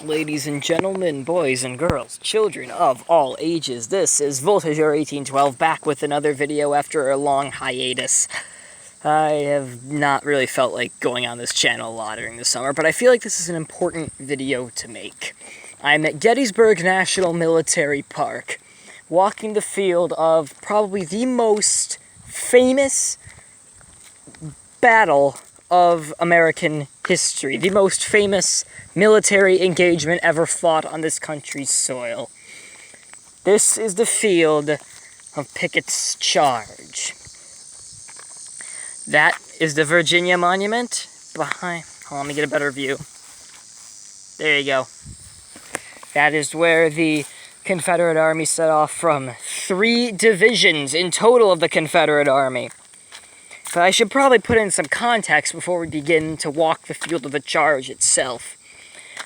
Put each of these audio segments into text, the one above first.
ladies and gentlemen, boys and girls, children of all ages. This is Voltager1812 back with another video after a long hiatus. I have not really felt like going on this channel a lot during the summer, but I feel like this is an important video to make. I'm at Gettysburg National Military Park, walking the field of probably the most famous battle of American history, the most famous military engagement ever fought on this country's soil. This is the field of Picketts' charge. That is the Virginia Monument behind. Hold on, let me get a better view. There you go. That is where the Confederate Army set off from. 3 divisions in total of the Confederate Army. But I should probably put in some context before we begin to walk the field of the charge itself.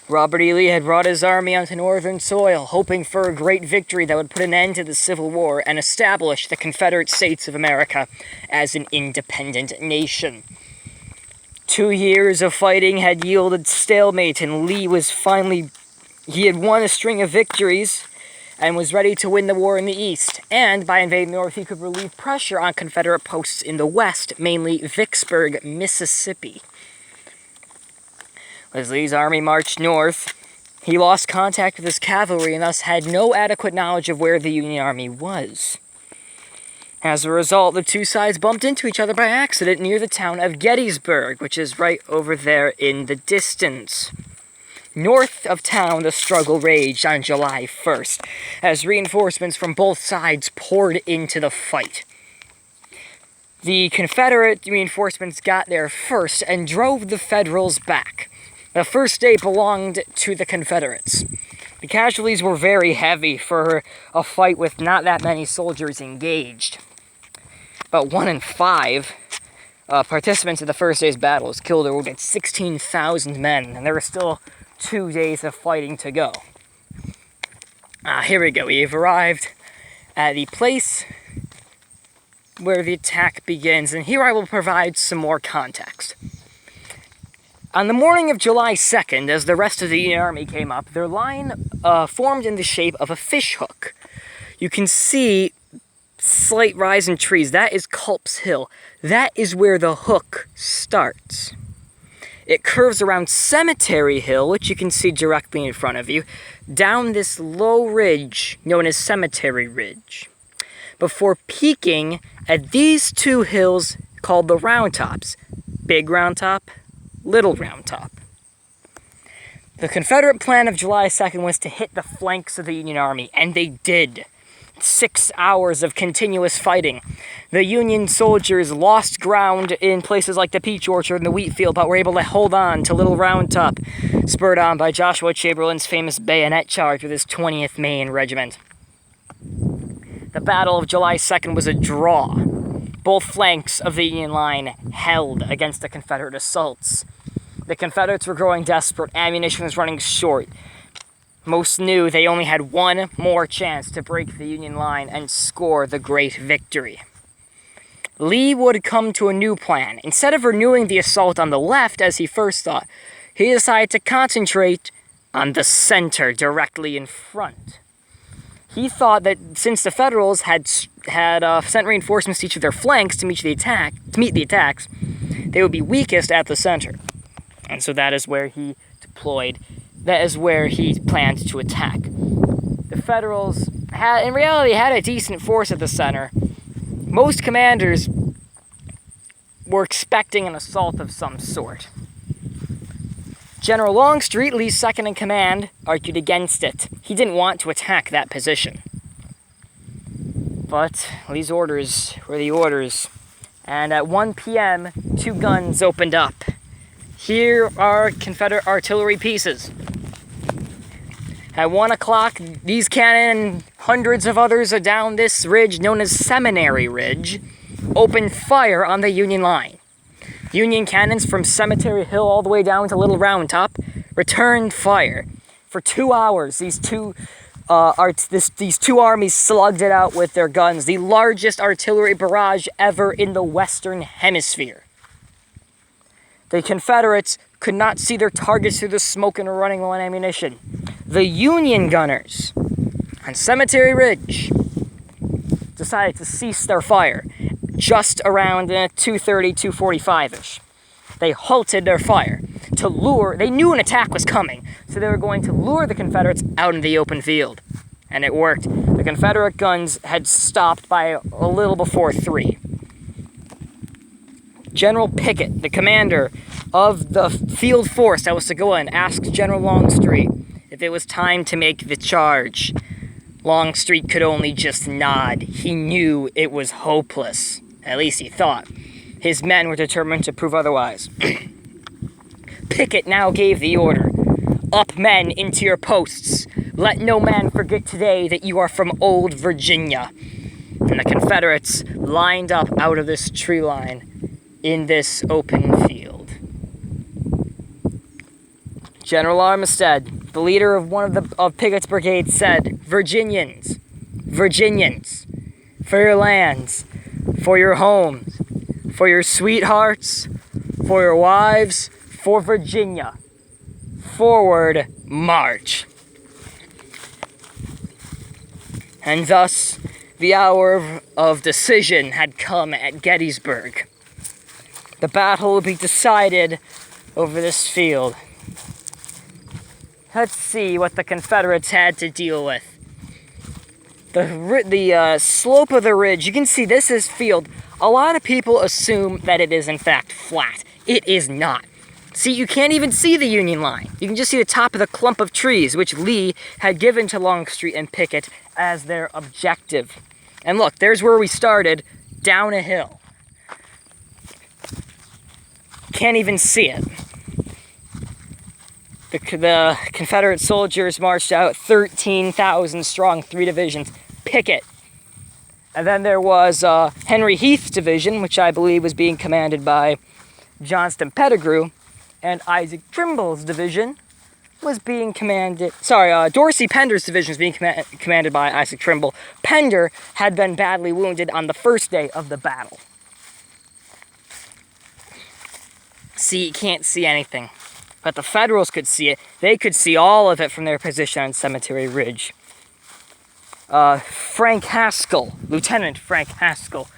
Robert E. Lee had brought his army onto northern soil, hoping for a great victory that would put an end to the Civil War and establish the Confederate States of America as an independent nation. 2 years of fighting had yielded stalemate, and Lee was he had won a string of victories and was ready to win the war in the East, and by invading the North, he could relieve pressure on Confederate posts in the West, mainly Vicksburg, Mississippi. As Lee's army marched north, he lost contact with his cavalry and thus had no adequate knowledge of where the Union Army was. As a result, the two sides bumped into each other by accident near the town of Gettysburg, which is right over there in the distance. North of town, the struggle raged on July 1st, as reinforcements from both sides poured into the fight. The Confederate reinforcements got there first and drove the Federals back. The first day belonged to the Confederates. The casualties were very heavy for a fight with not that many soldiers engaged. About 1 in 5 participants in the first day's battle was killed or wounded. 16,000 men, and there were still 2 days of fighting to go. Here we go. We've arrived at the place where the attack begins, and here I will provide some more context. On the morning of July 2nd, as the rest of the Union Army came up, their line formed in the shape of a fishhook. You can see slight rise in trees. That is Culp's Hill. That is where the hook starts. It curves around Cemetary Hill, which you can see directly in front of you, down this low ridge known as Cemetary Ridge, before peaking at these 2 hills called the Round Tops. Big Round Top, Little Round Top. The Confederate plan of July 2nd was to hit the flanks of the Union Army, and they did. 6 hours of continuous fighting. The Union soldiers lost ground in places like the Peach Orchard and the Wheat Field, but were able to hold on to Little Round Top, spurred on by Joshua Chamberlain's famous bayonet charge with his 20th Maine Regiment. The Battle of July 2nd was a draw. Both flanks of the Union line held against the Confederate assaults. The Confederates were growing desperate. Ammunition was running short. Most knew they only had one more chance to break the Union line and score the great victory. Lee would come to a new plan. Instead of renewing the assault on the left, as he first thought, he decided to concentrate on the center directly in front. He thought that since the Federals had sent reinforcements to each of their flanks to meet the attacks, they would be weakest at the center. And so that is where he planned to attack. The Federals in reality had a decent force at the center. Most commanders were expecting an assault of some sort. General Longstreet, Lee's second-in-command, argued against it. He didn't want to attack that position. But Lee's orders were the orders, and at 1 p.m., 2 guns opened up. Here are Confederate artillery pieces. At 1 o'clock, these cannon and hundreds of others down this ridge known as Cemetary Ridge opened fire on the Union line. Union cannons from Cemetery Hill all the way down to Little Round Top returned fire. For 2 hours, these two armies slugged it out with their guns, the largest artillery barrage ever in the Western Hemisphere. The Confederates could not see their targets through the smoke and were running low on ammunition. The Union gunners on Cemetery Ridge decided to cease their fire just around 2:30, 2:45-ish. They halted their fire to lure, they knew an attack was coming, so they were going to lure the Confederates out in the open field. And it worked. The Confederate guns had stopped by a little before 3. General Pickett, the commander of the field force that was to go in, asked General Longstreet if it was time to make the charge. Longstreet could only just nod. He knew it was hopeless. At least he thought. His men were determined to prove otherwise. Pickett now gave the order. Up, men, into your posts. Let no man forget today that you are from old Virginia. And the Confederates lined up out of this tree line in this open field. General Armistead, the leader of one of Pickett's brigades, said, Virginians, Virginians, for your lands, for your homes, for your sweethearts, for your wives, for Virginia, forward march. And thus, the hour of decision had come at Gettysburg. The battle would be decided over this field. Let's see what the Confederates had to deal with. The slope of the ridge, you can see this is field. A lot of people assume that it is in fact flat. It is not. See, you can't even see the Union line. You can just see the top of the clump of trees, which Lee had given to Longstreet and Pickett as their objective. And look, there's where we started, down a hill. Can't even see it. The Confederate soldiers marched out 13,000 strong, 3 divisions. Pickett. And then there was Henry Heath's division, which I believe was being commanded by Johnston Pettigrew. And Isaac Trimble's division was being commanded... Dorsey Pender's division was being commanded by Isaac Trimble. Pender had been badly wounded on the first day of the battle. See, you can't see anything. But the Federals could see it. They could see all of it from their position on Cemetery Ridge. Frank Haskell, Lieutenant Frank Haskell,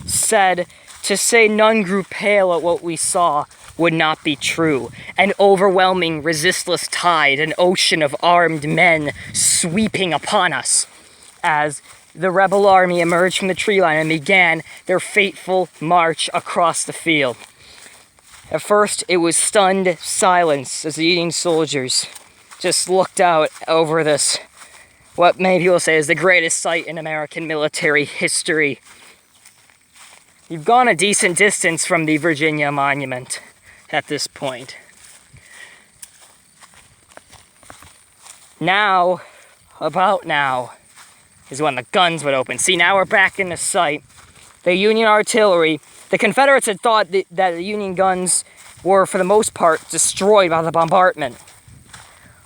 said, to say none grew pale at what we saw would not be true. An overwhelming, resistless tide, an ocean of armed men sweeping upon us as the rebel army emerged from the tree line and began their fateful march across the field. At first, it was stunned silence as the Union soldiers just looked out over this, what many people say is the greatest sight in American military history. You've gone a decent distance from the Virginia Monument at this point. Now, about now, is when the guns would open. See, now we're back into sight. The Union artillery, the Confederates had thought that the Union guns were, for the most part, destroyed by the bombardment.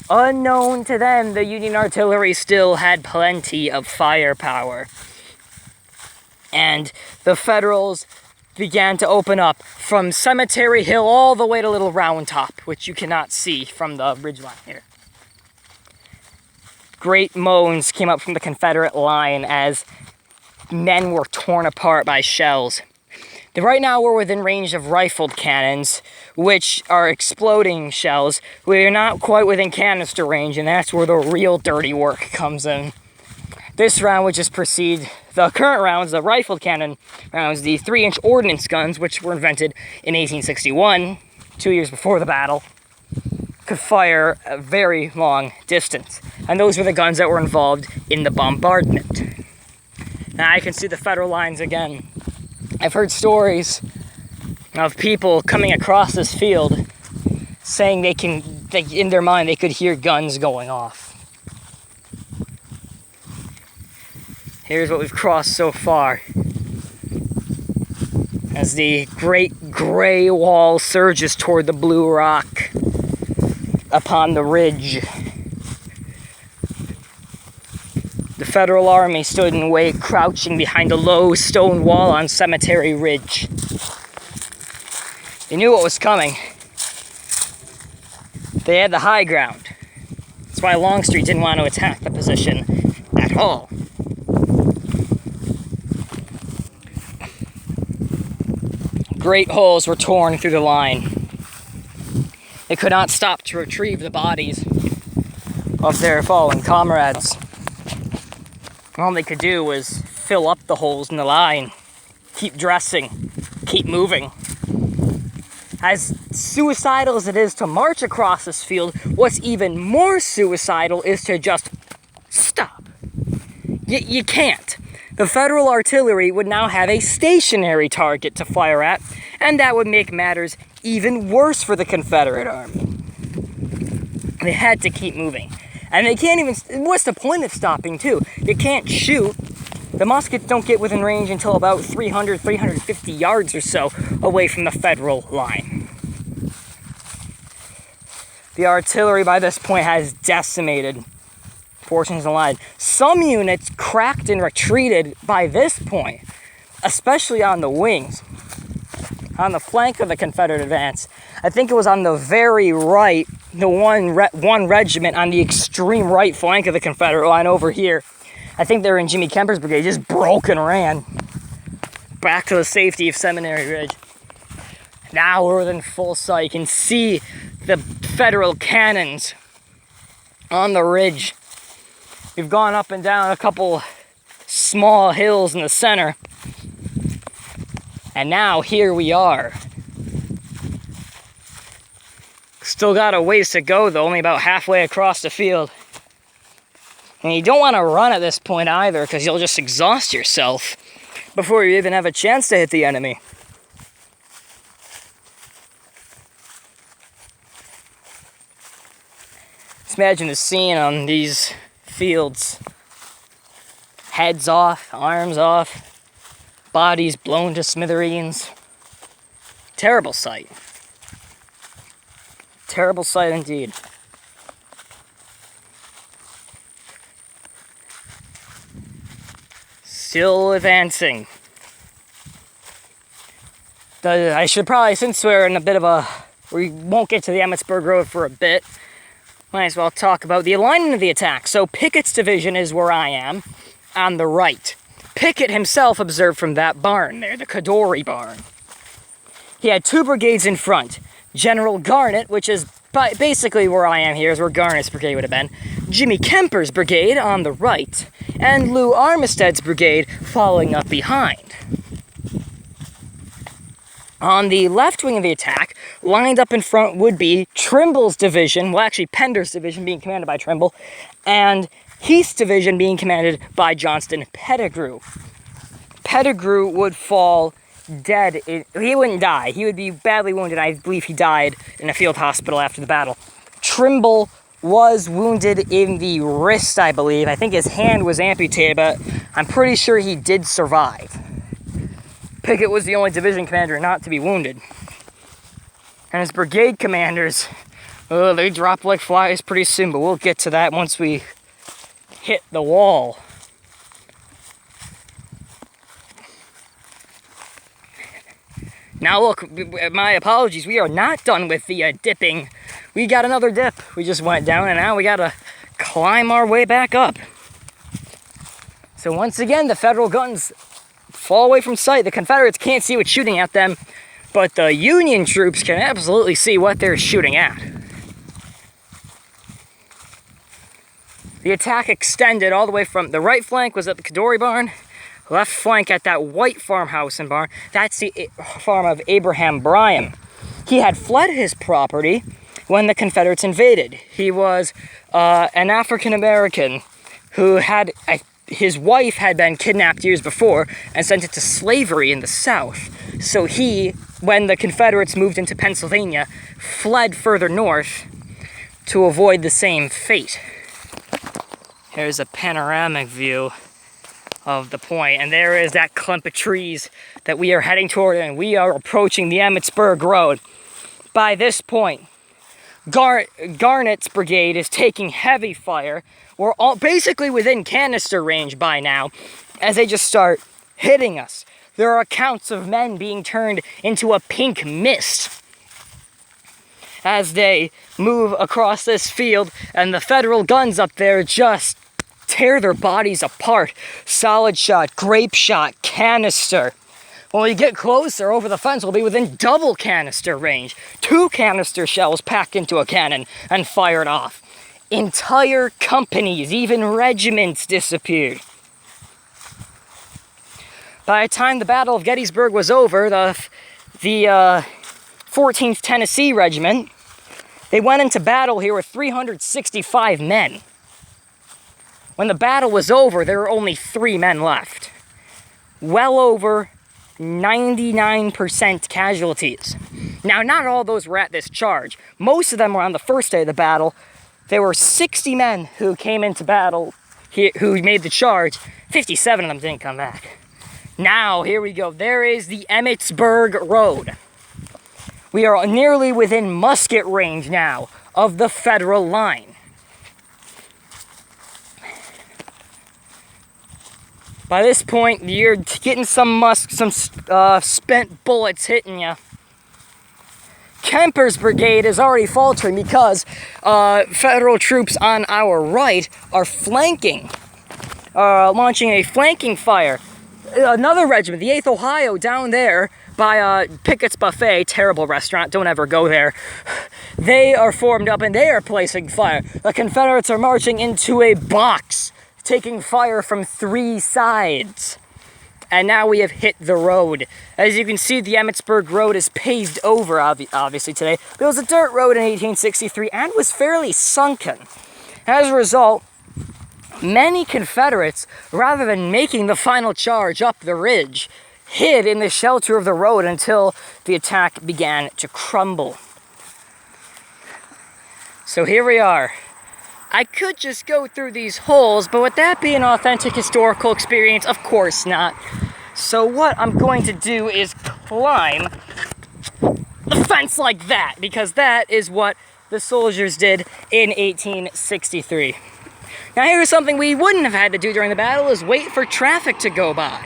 Unknown to them, the Union artillery still had plenty of firepower. And the Federals began to open up from Cemetery Hill all the way to Little Round Top, which you cannot see from the ridgeline here. Great moans came up from the Confederate line as men were torn apart by shells. Right now we're within range of rifled cannons, which are exploding shells. We're not quite within canister range, and that's where the real dirty work comes in. This round would just precede the current rounds, the rifled cannon rounds, the 3-inch ordnance guns, which were invented in 1861, 2 years before the battle, could fire a very long distance. And those were the guns that were involved in the bombardment. Now I can see the Federal lines again. I've heard stories of people coming across this field saying in their mind, they could hear guns going off. Here's what we've crossed so far. As the great gray wall surges toward the blue rock upon the ridge. The Federal Army stood in wait, crouching behind a low stone wall on Cemetery Ridge. They knew what was coming. They had the high ground. That's why Longstreet didn't want to attack the position at all. Great holes were torn through the line. They could not stop to retrieve the bodies of their fallen comrades. All they could do was fill up the holes in the line, keep dressing, keep moving. As suicidal as it is to march across this field, what's even more suicidal is to just stop. You can't. The Federal artillery would now have a stationary target to fire at, and that would make matters even worse for the Confederate Army. They had to keep moving. And they can't even, what's the point of stopping too? They can't shoot. The muskets don't get within range until about 300, 350 yards or so away from the Federal line. The artillery by this point has decimated portions of the line. Some units cracked and retreated by this point, especially on the wings. On the flank of the Confederate advance, I think it was on the very right, the one regiment on the extreme right flank of the Confederate line over here. I think they were in Jimmy Kemper's brigade, just broke and ran back to the safety of Cemetary Ridge. Now we're within full sight. You can see the Federal cannons on the ridge. We've gone up and down a couple small hills in the center. And now here we are. Still got a ways to go though, only about halfway across the field. And you don't want to run at this point either, because you'll just exhaust yourself before you even have a chance to hit the enemy. Just imagine the scene on these fields. Heads off, arms off, bodies blown to smithereens. Terrible sight. Terrible sight indeed. Still advancing. I should probably, since we're in a bit of a, we won't get to the Emmitsburg Road for a bit, might as well talk about the alignment of the attack. So Pickett's division is where I am, on the right. Pickett himself observed from that barn there, the Cadore barn. He had two brigades in front. General Garnett, which is basically where I am here, is where Garnett's brigade would have been. Jimmy Kemper's brigade on the right, and Lou Armistead's brigade following up behind. On the left wing of the attack, lined up in front would be Trimble's division, well actually Pender's division being commanded by Trimble, and Heath's division being commanded by Johnston Pettigrew. Pettigrew would fall dead. He wouldn't die. He would be badly wounded. I believe he died in a field hospital after the battle. Trimble was wounded in the wrist, I believe. I think his hand was amputated, but I'm pretty sure he did survive. Pickett was the only division commander not to be wounded. And his brigade commanders, they dropped like flies pretty soon, but we'll get to that once we hit the wall. Now look, my apologies, we are not done with the dipping. We got another dip. We just went down and now we gotta climb our way back up. So once again, the Federal guns fall away from sight. The Confederates can't see what's shooting at them, but the Union troops can absolutely see what they're shooting at. The attack extended all the way from the right flank was at the Cadore barn, left flank at that white farmhouse and barn. That's the farm of Abraham Bryan. He had fled his property when the Confederates invaded. He was an African American who had his wife had been kidnapped years before and sent into slavery in the South. So he, when the Confederates moved into Pennsylvania, fled further north to avoid the same fate. Here's a panoramic view of the point, and there is that clump of trees that we are heading toward, and we are approaching the Emmitsburg Road. By this point, Garnett's brigade is taking heavy fire. We're all basically within canister range by now, as they just start hitting us. There are accounts of men being turned into a pink mist. as they move across this field, and the Federal guns up there just tear their bodies apart. Solid shot, grape shot, canister. When we get closer, over the fence, we'll be within double canister range. 2 canister shells packed into a cannon and fired off. Entire companies, even regiments, disappeared. By the time the Battle of Gettysburg was over, the 14th Tennessee Regiment, they went into battle here with 365 men. When the battle was over, there were only 3 men left. Well over 99% casualties. Now, not all those were at this charge. Most of them were on the first day of the battle. There were 60 men who came into battle, who made the charge. 57 of them didn't come back. Now, here we go. There is the Emmitsburg Road. We are nearly within musket range now of the Federal line. By this point, you're getting some spent bullets hitting you. Kemper's brigade is already faltering because Federal troops on our right are flanking, launching a flanking fire. Another regiment, the 8th Ohio, down there by Picketts Buffet, terrible restaurant, don't ever go there. They are formed up and they are placing fire. The Confederates are marching into a box, taking fire from 3 sides. And now we have hit the road. As you can see, the Emmitsburg Road is paved over, obviously, today. But it was a dirt road in 1863 and was fairly sunken. As a result, many Confederates, rather than making the final charge up the ridge, hid in the shelter of the road until the attack began to crumble. So here we are. I could just go through these holes, but would that be an authentic historical experience? Of course not. So what I'm going to do is climb the fence like that, because that is what the soldiers did in 1863. Now here's something we wouldn't have had to do during the battle, is wait for traffic to go by.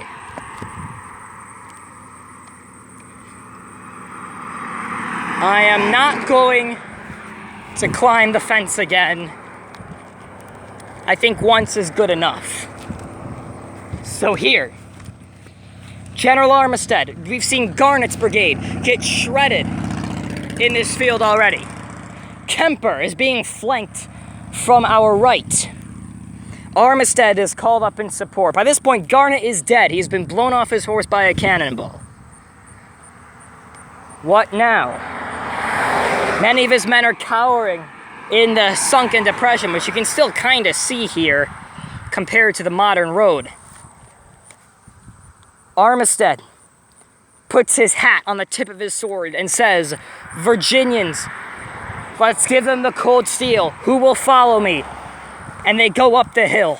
I am not going to climb the fence again. I think once is good enough. So here, General Armistead, we've seen Garnett's brigade get shredded in this field already. Kemper is being flanked from our right. Armistead is called up in support. By this point, Garnett is dead. He's been blown off his horse by a cannonball. What now? Many of his men are cowering in the sunken depression, which you can still kind of see here compared to the modern road. Armistead puts his hat on the tip of his sword and says, "Virginians, let's give them the cold steel. Who will follow me?" And they go up the hill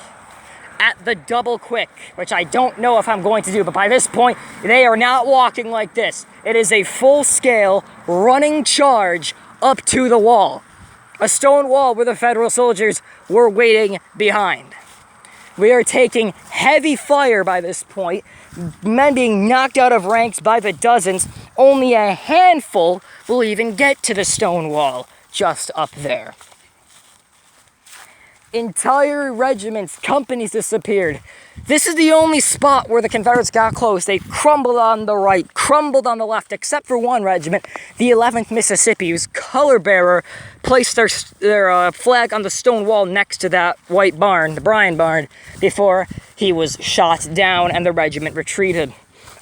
at the double quick, which I don't know if I'm going to do, but by this point, they are not walking like this. It is a full-scale running charge up to the wall. A stone wall where the Federal soldiers were waiting behind. We are taking heavy fire by this point, men being knocked out of ranks by the dozens. Only a handful will even get to the stone wall just up there. Entire regiments, companies disappeared. This is the only spot where the Confederates got close. They crumbled on the right, crumbled on the left, except for one regiment, the 11th Mississippi, whose color bearer placed their flag on the stone wall next to that white barn, the Bryan barn, before he was shot down and the regiment retreated.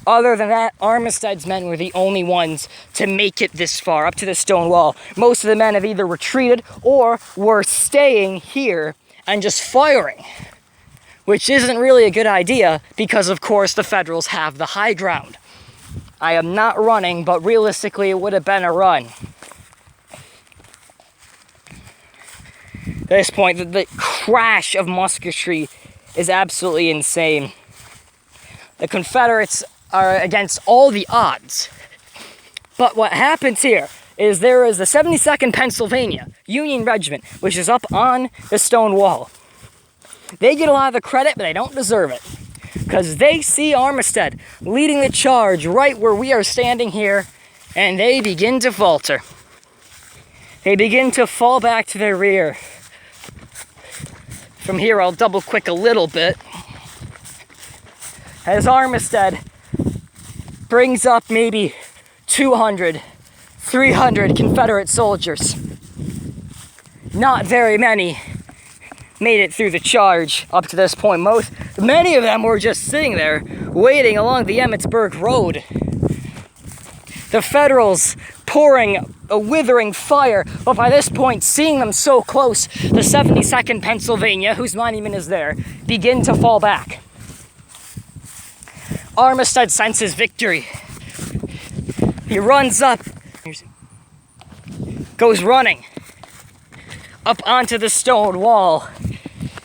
Other than that, Armistead's men were the only ones to make it this far, up to the stone wall. Most of the men have either retreated or were staying here and just firing, which isn't really a good idea because, of course, the Federals have the high ground. I am not running, but realistically, it would have been a run. At this point, the crash of musketry is absolutely insane. The Confederates are against all the odds. But what happens here is there is the 72nd Pennsylvania Union Regiment, which is up on the stone wall. They get a lot of the credit, but they don't deserve it, because they see Armistead leading the charge right where we are standing here, and they begin to falter. They begin to fall back to their rear. From here, I'll double click a little bit. As Armistead brings up maybe 200, 300 Confederate soldiers. Not very many made it through the charge up to this point. Many of them were just sitting there waiting along the Emmitsburg Road. The Federals pouring a withering fire, but by this point, seeing them so close, the 72nd Pennsylvania, whose monument is there, begin to fall back. Armistead senses victory. He runs up, goes running up onto the stone wall.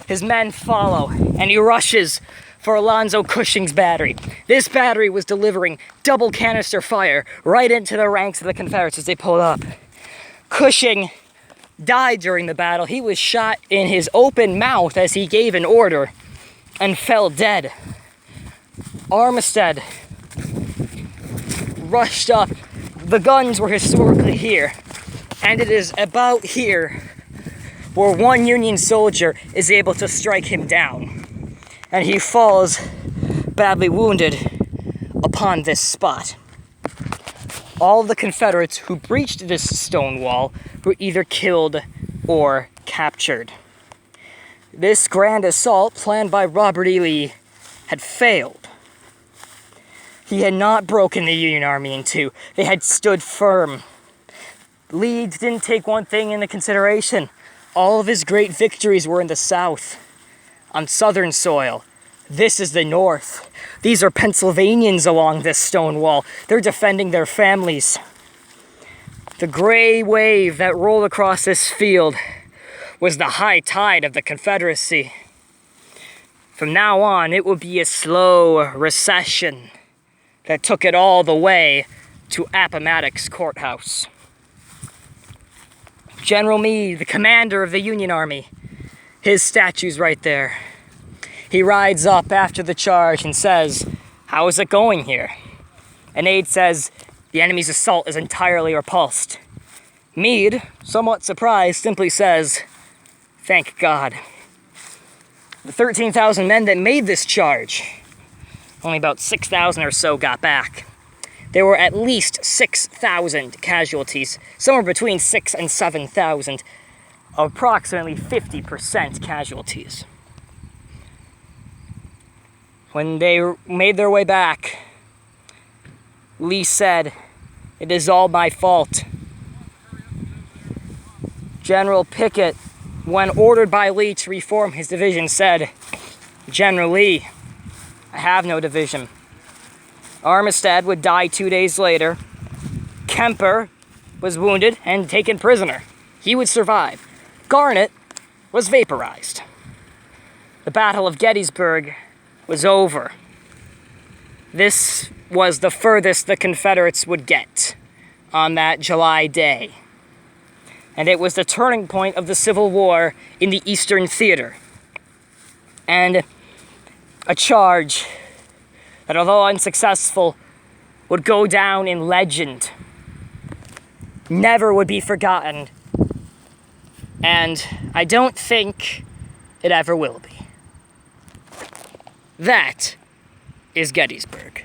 His men follow, and he rushes for Alonzo Cushing's battery. This battery was delivering double canister fire right into the ranks of the Confederates as they pulled up. Cushing died during the battle. He was shot in his open mouth as he gave an order and fell dead. Armistead rushed up. The guns were historically here, and it is about here where one Union soldier is able to strike him down, and he falls badly wounded upon this spot. All the Confederates who breached this stone wall were either killed or captured. This grand assault planned by Robert E. Lee had failed. He had not broken the Union Army in two. They had stood firm. Lee didn't take one thing into consideration. All of his great victories were in the South, on Southern soil. This is the North. These are Pennsylvanians along this stone wall. They're defending their families. The gray wave that rolled across this field was the high tide of the Confederacy. From now on, it would be a slow recession that took it all the way to Appomattox Courthouse. General Meade, the commander of the Union Army, his statue's right there. He rides up after the charge and says, "How is it going here?" An aide says, "The enemy's assault is entirely repulsed." Meade, somewhat surprised, simply says, "Thank God." The 13,000 men that made this charge, only about 6,000 or so got back. There were at least 6,000 casualties, somewhere between 6,000 and 7,000, approximately 50% casualties. When they made their way back, Lee said, "It is all my fault." General Pickett, when ordered by Lee to reform his division, said, "General Lee, I have no division." Armistead would die 2 days later. Kemper was wounded and taken prisoner. He would survive. Garnett was vaporized. The Battle of Gettysburg was over. This was the furthest the Confederates would get on that July day. And it was the turning point of the Civil War in the Eastern Theater. And a charge that, although unsuccessful, would go down in legend, never would be forgotten, and I don't think it ever will be. That is Gettysburg.